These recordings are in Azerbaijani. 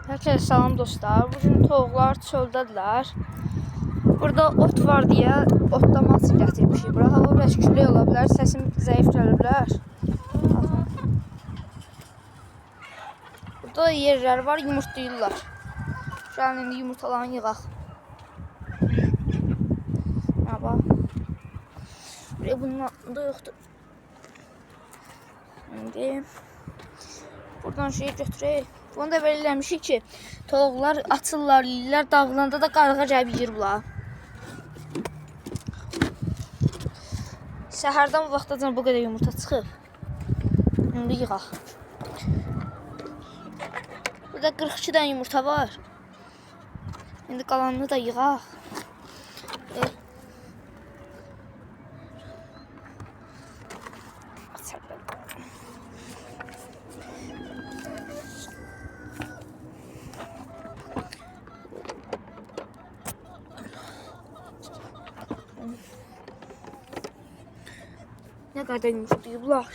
Herkese salam dostlar. Bugün toğlar çöldədirlər. Burada ot var deyə otlaması gətirmişik. Bura hava biraz külək ola bilər. Səsim zəif gələ bilər. Burada yerlər var, yumurtlayırlar. Gəlin indi yumurtalarını yığaq. Bax. Buraya bunun altında yoxdur. İndi buradan şey götürək. Bunu da belə eləmişik ki, toğlar açırlar, yeyirlər, dağılanda da qarğa gəlib yeyir bunlar. Səhərdən bu vaxtacan bu qədər yumurta çıxıb. İndi yığaq. Burada 42 dənə yumurta var. İndi qalanını da yığaq. Ne kadar yumurtlayıblar.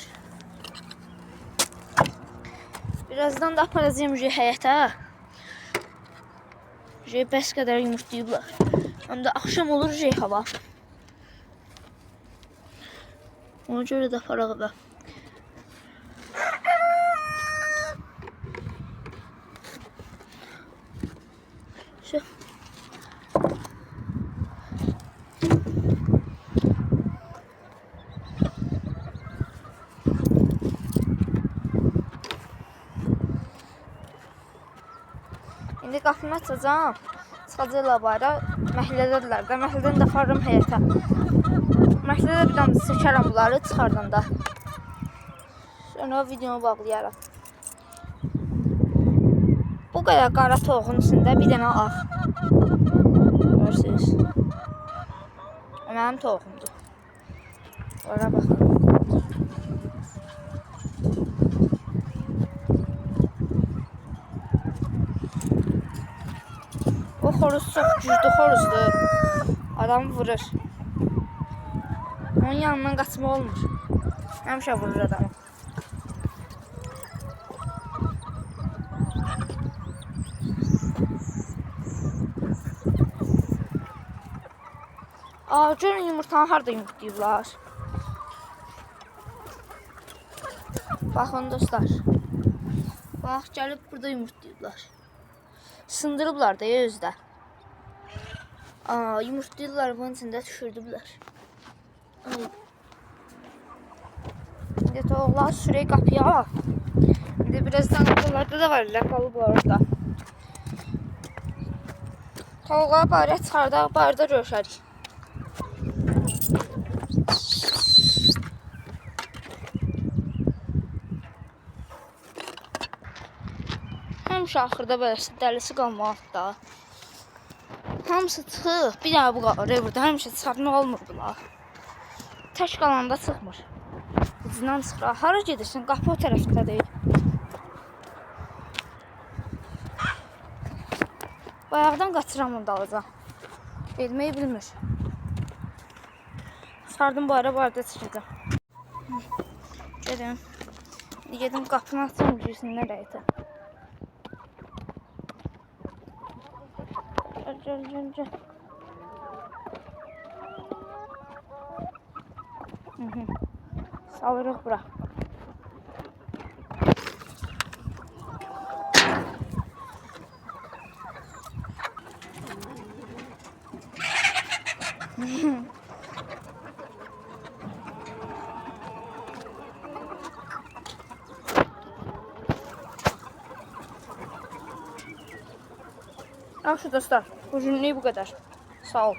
Birazdan da aparacağım həyətə. Bəs qədər yumurtlayıblar. Həm də axşam olur hava. Ona görə də aparaq və. İndi qapını açacağım. Çıxacaqlar bayra. Məhlədədirlər də. Məhlədən də aparırım həyətə. Məhlədə bir dənə çəkərəm bunları çıxardan da. Sonra videonu bağlayarım. Bu qədər qara toğun içində bir dənə ağ. Görürsünüz. Mənim toğumdur. Ora baxın. O xoruz çox güclü xoruzdur. Adam vurur. Onun yanından qaçma olmur. Həmişə vurur adamı. Görün yumurtanı harada yumurtlayıblar. Baxın dostlar. Bax, gəlib burada yumurtlayıblar. Sındırıblar da özdə. Yumurtlayırlar, bunun içində düşürdüblər. İndi toğlar sürək qapıya. İndi birazdan buralarda da var, qalıblar orada. Toğlar barə çıxardaq, barda görüşərik. Həmişə axırda beləsi dəlisi qalmalıdır da. Hamısı çıxır, bir daha bu qalır burada. Həmişə çıxarmaq olmur bunlar. Tək qalanda çıxmır. Ucundan çıxır. Hara gedirsən? Qapı o tərəfdə deyil. Bayaqdan qaçıram onu da alacaq. Elməyi bilmir. Sardım barda çıxacaq. Gedim. Gedim qapını açım, girsinlər həyətə. Gel. Salırıq bura. Yaxşı dostlar, bugünlük bu qədər. Sağ ol.